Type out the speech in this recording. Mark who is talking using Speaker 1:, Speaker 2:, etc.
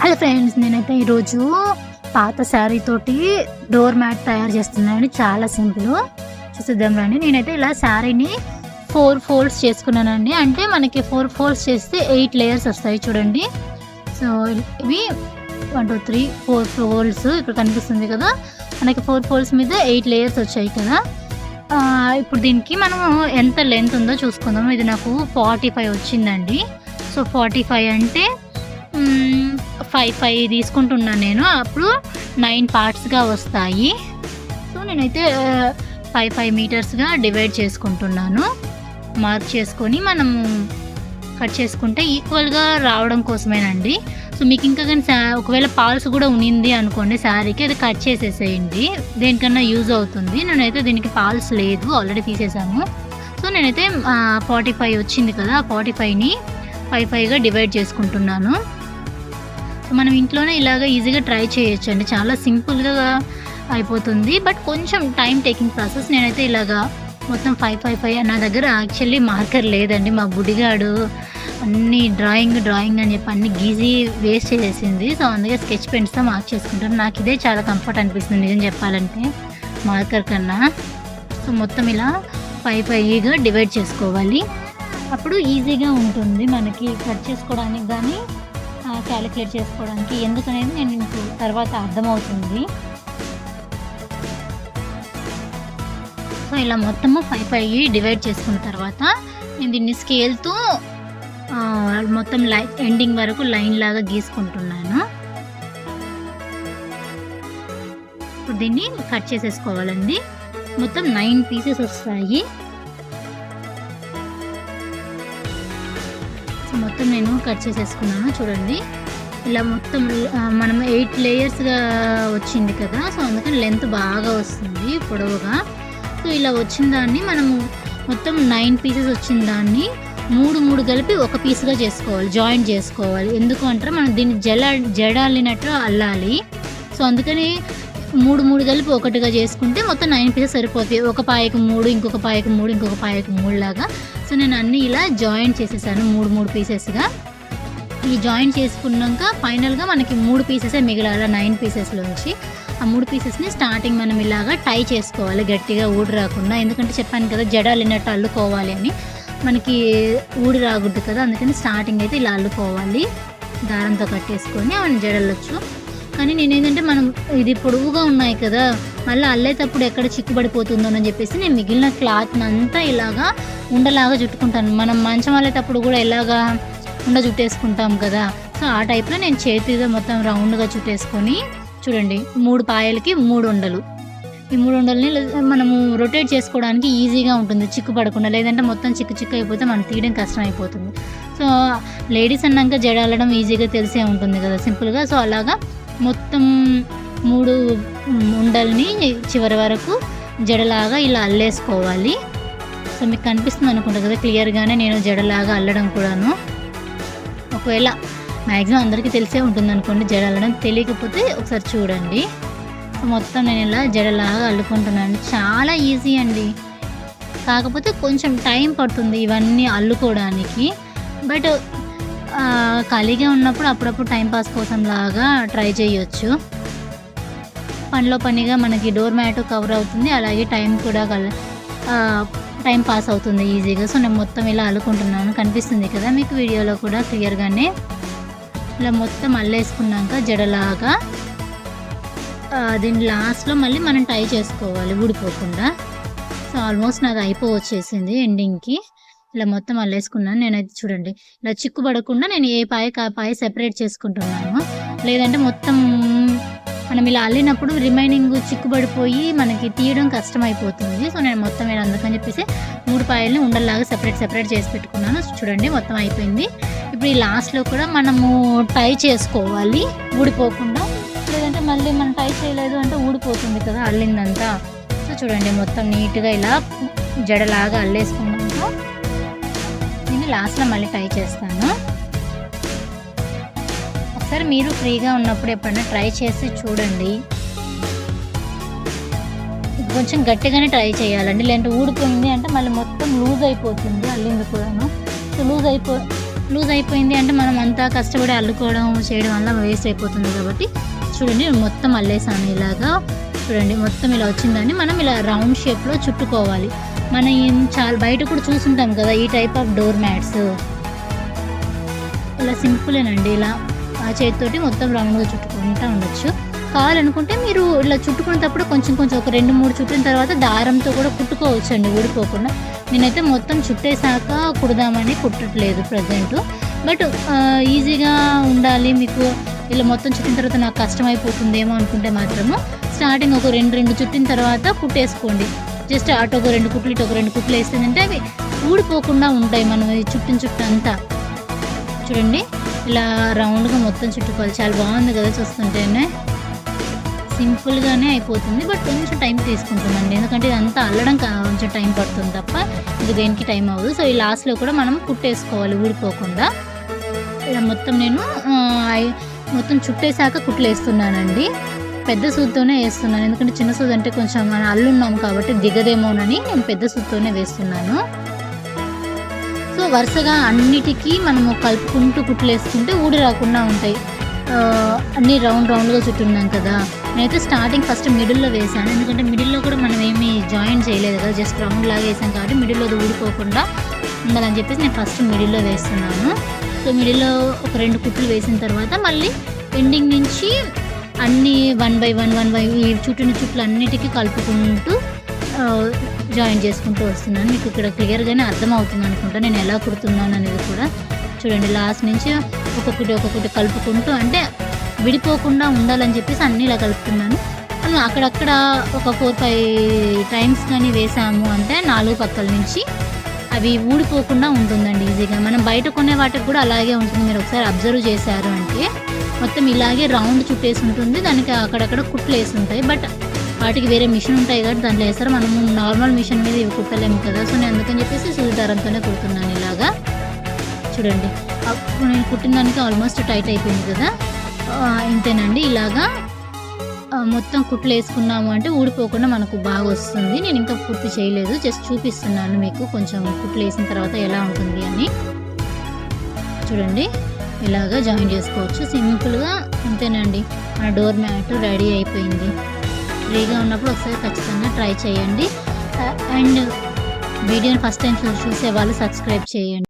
Speaker 1: Hello friends, నేనైతే ఈరోజు పాత శారీ తోటి డోర్ మ్యాట్ తయారు చేస్తున్నాను. చాలా సింపుల్, చూద్దాం రండి. నేనైతే ఇలా శారీని 4 ఫోల్డ్స్ చేసుకున్నానండి. అంటే మనకి 4 ఫోల్డ్స్ చేస్తే 8 లేయర్స్ వస్తాయి చూడండి. సో ఇవి 1 2 3 4 ఫోల్డ్స్ ఇక్కడ కనిపిస్తుంది కదా. మనకి 4 ఫోల్డ్స్ మీద 8 లేయర్స్ వచ్చాయి కదా. ఇప్పుడు దీనికి మనము ఎంత లెంత్ ఉందో చూసుకుందాం. ఇది నాకు 45 వచ్చిందండి. సో 45 అంటే 5 తీసుకుంటున్నాను నేను. అప్పుడు 9 పార్ట్స్గా వస్తాయి. సో నేనైతే 5 మీటర్స్గా డివైడ్ చేసుకుంటున్నాను. మార్క్ చేసుకొని మనము కట్ చేసుకుంటే ఈక్వల్గా రావడం కోసమేనండి. సో మీకు ఇంకా కానీ ఒకవేళ పాల్స్ కూడా ఉనింది అనుకోండి శారీకి, అది కట్ చేసేసేయండి, దేనికన్నా యూజ్ అవుతుంది. నేనైతే దీనికి పాల్స్ లేదు, ఆల్రెడీ తీసేసాము. సో నేనైతే 45 వచ్చింది కదా, 45ని 5గా డివైడ్ చేసుకుంటున్నాను. మనం ఇంట్లోనే ఇలాగ ఈజీగా ట్రై చేయొచ్చు అండి. చాలా సింపుల్గా అయిపోతుంది, బట్ కొంచెం టైం టేకింగ్ ప్రాసెస్. నేనైతే ఇలాగా మొత్తం 5 నా దగ్గర యాక్చువల్లీ మార్కర్ లేదండి. మా బుడిగాడు అన్ని డ్రాయింగ్ అని చెప్పి అన్ని గీజీ వేస్ట్ చేసేసింది. సో అందుకే స్కెచ్ పెన్స్తో మార్క్ చేసుకుంటాను. నాకు ఇదే చాలా కంఫర్ట్ అనిపిస్తుంది నిజం చెప్పాలంటే మార్కర్ కన్నా. సో మొత్తం ఇలా 5గా డివైడ్ చేసుకోవాలి. అప్పుడు ఈజీగా ఉంటుంది మనకి కట్ చేసుకోవడానికి కానీ క్యాలిక్యులేట్ చేసుకోవడానికి. ఎందుకనేది నేను మీకు తర్వాత అర్థమవుతుంది. సో ఇలా మొత్తము 5 డివైడ్ చేసుకున్న తర్వాత నేను దీన్ని స్కేల్తో మొత్తం ఎండింగ్ వరకు లైన్ లాగా గీసుకుంటున్నాను. ఇప్పుడు దీన్ని కట్ చేసేసుకోవాలండి. మొత్తం 9 పీసెస్ వస్తాయి. మొత్తం నేను కట్ చేసేసుకున్నాను చూడండి. ఇలా మొత్తం మనం 8 లేయర్స్గా వచ్చింది కదా. సో అందుకని లెంత్ బాగా వస్తుంది పొడవుగా. సో ఇలా వచ్చిన దాన్ని మనము మొత్తం 9 పీసెస్ వచ్చిన దాన్ని 3 కలిపి ఒక పీస్గా చేసుకోవాలి, జాయింట్ చేసుకోవాలి. ఎందుకు అంటారా, మనం దీన్ని జడాలినట్టు అల్లాలి. సో అందుకని 3 కలిపి ఒకటిగా చేసుకుంటే మొత్తం 9 పీసెస్ సరిపోతాయి. ఒక పాయకు 3, ఇంకొక పాయకు 3, ఇంకొక పాయకు 3 లాగా. సో నేను అన్నీ ఇలా జాయింట్ చేసేసాను 3 పీసెస్గా. ఈ జాయింట్ చేసుకున్నాక ఫైనల్గా మనకి 3 పీసెసే మిగిలాల 9 పీసెస్లోంచి. ఆ 3 పీసెస్ని స్టార్టింగ్ మనం ఇలాగా టై చేసుకోవాలి, గట్టిగా ఊడి రాకుండా. ఎందుకంటే చెప్పాను కదా జడాలినట్టు అల్లుకోవాలి అని, మనకి ఊడి రాకూడదు కదా. అందుకని స్టార్టింగ్ అయితే ఇలా అల్లుకోవాలి, దారంతో కట్టేసుకొని అవన్నీ జడలొచ్చు. కానీ నేనేంటంటే మనం ఇది పొడవుగా ఉన్నాయి కదా, మళ్ళీ అల్లేటప్పుడు ఎక్కడ చిక్కుబడిపోతుందో అని చెప్పేసి నేను మిగిలిన క్లాత్ని అంతా ఇలాగా ఉండలాగా చుట్టుకుంటాను. మనం మంచం అల్లేటప్పుడు కూడా ఇలాగా ఉండ చుట్టేసుకుంటాం కదా. సో ఆ టైప్లో నేను చేతితో మొత్తం రౌండ్గా చుట్టేసుకొని చూడండి 3 పాయలకి 3 ఉండలు. ఈ 3 ఉండల్ని మనము రొటేట్ చేసుకోవడానికి ఈజీగా ఉంటుంది, చిక్కు పడకుండా. లేదంటే మొత్తం చిక్కు అయిపోతే మనం తీయడం కష్టం అయిపోతుంది. సో లేడీస్ అన్నాక జడ అల్లడం ఈజీగా తెలిసే ఉంటుంది కదా, సింపుల్గా. సో అలాగా మొత్తం 3 ఉండల్ని చివరి వరకు జడలాగా ఇలా అల్లేసుకోవాలి. సో మీకు కనిపిస్తుంది అనుకుంటా కదా క్లియర్గానే నేను జడలాగా అల్లడం కూడాను. ఒకవేళ మ్యాక్సిమం అందరికీ తెలిసే ఉంటుంది అనుకోండి జడ అల్లడం, తెలియకపోతే ఒకసారి చూడండి. సో మొత్తం నేను ఇలా జడలాగా అల్లుకుంటున్నాను. చాలా ఈజీ అండి, కాకపోతే కొంచెం టైం పడుతుంది ఇవన్నీ అల్లుకోవడానికి. బట్ ఖాళీగా ఉన్నప్పుడు అప్పుడప్పుడు టైంపాస్ కోసం లాగా ట్రై చేయొచ్చు. పనిలో పనిగా మనకి డోర్ మ్యాట్ కవర్ అవుతుంది, అలాగే టైం కూడా టైం పాస్ అవుతుంది ఈజీగా. సో నేను మొత్తం ఇలా అల్లుకుంటున్నాను, కనిపిస్తుంది కదా మీకు వీడియోలో కూడా క్లియర్గానే. ఇలా మొత్తం అల్లేసుకున్నాక జడలాగా దీని లాస్ట్లో మళ్ళీ మనం టై చేసుకోవాలి ఊడిపోకుండా. సో ఆల్మోస్ట్ నాది అయిపోవచ్చేసింది ఎండింగ్కి. ఇలా మొత్తం అల్లేసుకున్నాను నేనైతే. చూడండి ఇలా చిక్కుపడకుండా నేను ఏ పాయకి ఆ పాయ సెపరేట్ చేసుకుంటున్నాను. లేదంటే మొత్తం మనం ఇలా అల్లినప్పుడు రిమైనింగ్ చిక్కుబడిపోయి మనకి తీయడం కష్టం అయిపోతుంది. సో నేను మొత్తం ఇలా అందుకని చెప్పేసి 3 పాయల్ని ఉండల్లాగా సెపరేట్ చేసి పెట్టుకున్నాను. చూడండి మొత్తం అయిపోయింది. ఇప్పుడు ఈ లాస్ట్లో కూడా మనము టై చేసుకోవాలి ఊడిపోకుండా. లేదంటే మళ్ళీ మనం టై చేయలేదు అంటే ఊడిపోతుంది కదా అల్లిందంతా. సో చూడండి మొత్తం నీట్గా ఇలా జడలాగా అల్లేసుకున్నాక దీన్ని లాస్ట్లో మళ్ళీ టై చేస్తాను. ఒకసారి మీరు ఫ్రీగా ఉన్నప్పుడు ఎప్పుడైనా ట్రై చేసి చూడండి. కొంచెం గట్టిగానే ట్రై చేయాలండి, లేదంటే ఊడిపోయింది అంటే మళ్ళీ మొత్తం లూజ్ అయిపోతుంది అల్లింది కూడాను. సో లూజ్ అయిపోయింది అంటే మనం అంతా కష్టపడి అల్లుకోవడం చేయడం వల్ల వేస్ట్ అయిపోతుంది కాబట్టి చూడండి మొత్తం అల్లేసాను ఇలాగా. చూడండి మొత్తం ఇలా వచ్చిందని మనం ఇలా రౌండ్ షేప్లో చుట్టుకోవాలి. మనం చాలా బయట కూడా చూసుంటాం కదా ఈ టైప్ ఆఫ్ డోర్ మ్యాట్స్. ఇలా సింపులేనండి, ఇలా ఆ చేతితోటి మొత్తం రౌండ్గా చుట్టుకుంటూ ఉండొచ్చు. కావాలనుకుంటే మీరు ఇలా చుట్టుకునేటప్పుడు కొంచెం ఒక 2-3 చుట్టిన తర్వాత దారంతో కూడా కుట్టుకోవచ్చు అండి ఊడిపోకుండా. నేనైతే మొత్తం చుట్టేసాక కుడదామని కుట్టట్లేదు ప్రజెంట్. బట్ ఈజీగా ఉండాలి మీకు, ఇలా మొత్తం చుట్టిన తర్వాత నాకు కష్టమైపోతుందేమో అనుకుంటే మాత్రము స్టార్టింగ్ ఒక 2 చుట్టిన తర్వాత కుట్టేసుకోండి. జస్ట్ అటు ఒక 2 కుట్లు ఇటు ఒక 2 కుట్లు వేస్తుందంటే అవి ఊడిపోకుండా ఉంటాయి. మనం చుట్టిన చుట్టూ అంతా చూడండి ఇలా రౌండ్గా మొత్తం చుట్టుకోవాలి. చాలా బాగుంది కదా చూస్తుంటేనే, సింపుల్గానే అయిపోతుంది. బట్ కొంచెం టైం తీసుకుంటుందండి, ఎందుకంటే ఇదంతా అల్లడం కొంచెం టైం పడుతుంది తప్ప ఇది దేనికి టైం అవ్వదు. సో ఈ లాస్ట్లో కూడా మనం కుట్టేసుకోవాలి ఊడిపోకుండా. ఇలా మొత్తం నేను మొత్తం చుట్టేసాక కుట్లు వేస్తున్నానండి. పెద్ద సూదితోనే వేస్తున్నాను, ఎందుకంటే చిన్న సూది అంటే కొంచెం మనం అల్లున్నాం కాబట్టి దిగదేమోనని నేను పెద్ద సూదితోనే వేస్తున్నాను. సో వరుసగా అన్నిటికీ మనము కలుపుకుంటూ కుట్లు వేసుకుంటే ఊడి రాకుండా ఉంటాయి. అన్నీ రౌండ్గా చుట్టున్నాం కదా. నేనైతే స్టార్టింగ్ ఫస్ట్ మిడిల్లో వేసాను, ఎందుకంటే మిడిల్లో కూడా మనం ఏమీ జాయిన్ చేయలేదు కదా, జస్ట్ రౌండ్ లాగా వేసాం కాబట్టి మిడిల్లో ఊడిపోకుండా ఉండాలని చెప్పేసి నేను ఫస్ట్ మిడిల్లో వేస్తున్నాను. సో మిడిల్లో ఒక 2 కుట్లు వేసిన తర్వాత మళ్ళీ ఎండింగ్ నుంచి అన్నీ 1 by 1 ఈ చుట్లు అన్నిటికీ కలుపుకుంటూ జాయిన్ చేసుకుంటూ వస్తున్నాను. మీకు ఇక్కడ క్లియర్గానే అర్థమవుతుంది అనుకుంటా నేను ఎలా కుడుతున్నాను అనేది కూడా. చూడండి లాస్ట్ నుంచి ఒక్కొక్కటి కలుపుకుంటూ, అంటే విడిపోకుండా ఉండాలని చెప్పేసి అన్నీ ఇలా కలుపుతున్నాను. అక్కడక్కడ ఒక 4-5 టైమ్స్ కానీ వేసాము అంటే 4 పక్కల నుంచి అవి ఊడిపోకుండా ఉంటుందండి ఈజీగా. మనం బయట కొనే వాటికి కూడా అలాగే ఉంటుంది, మీరు ఒకసారి అబ్జర్వ్ చేశారు అంటే మొత్తం ఇలాగే రౌండ్ చుట్టేసి ఉంటుంది, దానికి అక్కడక్కడ కుట్లు వేసి ఉంటాయి. బట్ వాటికి వేరే మిషన్ ఉంటాయి కాబట్టి దాంట్లో వేస్తారు, మనము నార్మల్ మిషన్ మీద ఇవి కుట్టలేము కదా. సో నేను అందుకని చెప్పేసి సూది దారంతోనే కుడుతున్నాను ఇలాగా. చూడండి అప్పుడు నేను కుట్టిన దానికి ఆల్మోస్ట్ టైట్ అయిపోయింది కదా. ఇంతేనండి, ఇలాగా మొత్తం కుట్లు వేసుకున్నాము అంటే ఊడిపోకుండా మనకు బాగా వస్తుంది. నేను ఇంకా పూర్తి చేయలేదు, జస్ట్ చూపిస్తున్నాను మీకు కొంచెం కుట్లు వేసిన తర్వాత ఎలా ఉంటుంది అని. చూడండి ఇలాగా జాయిన్ చేసుకోవచ్చు సింపుల్గా. అంతేనండి, మన డోర్ మ్యాట్ రెడీ అయిపోయింది. ఫ్రీగా ఉన్నప్పుడు ఒకసారి ఖచ్చితంగా ట్రై చేయండి. అండ్ వీడియోని ఫస్ట్ టైం చూసే వాళ్ళు సబ్స్క్రైబ్ చేయండి.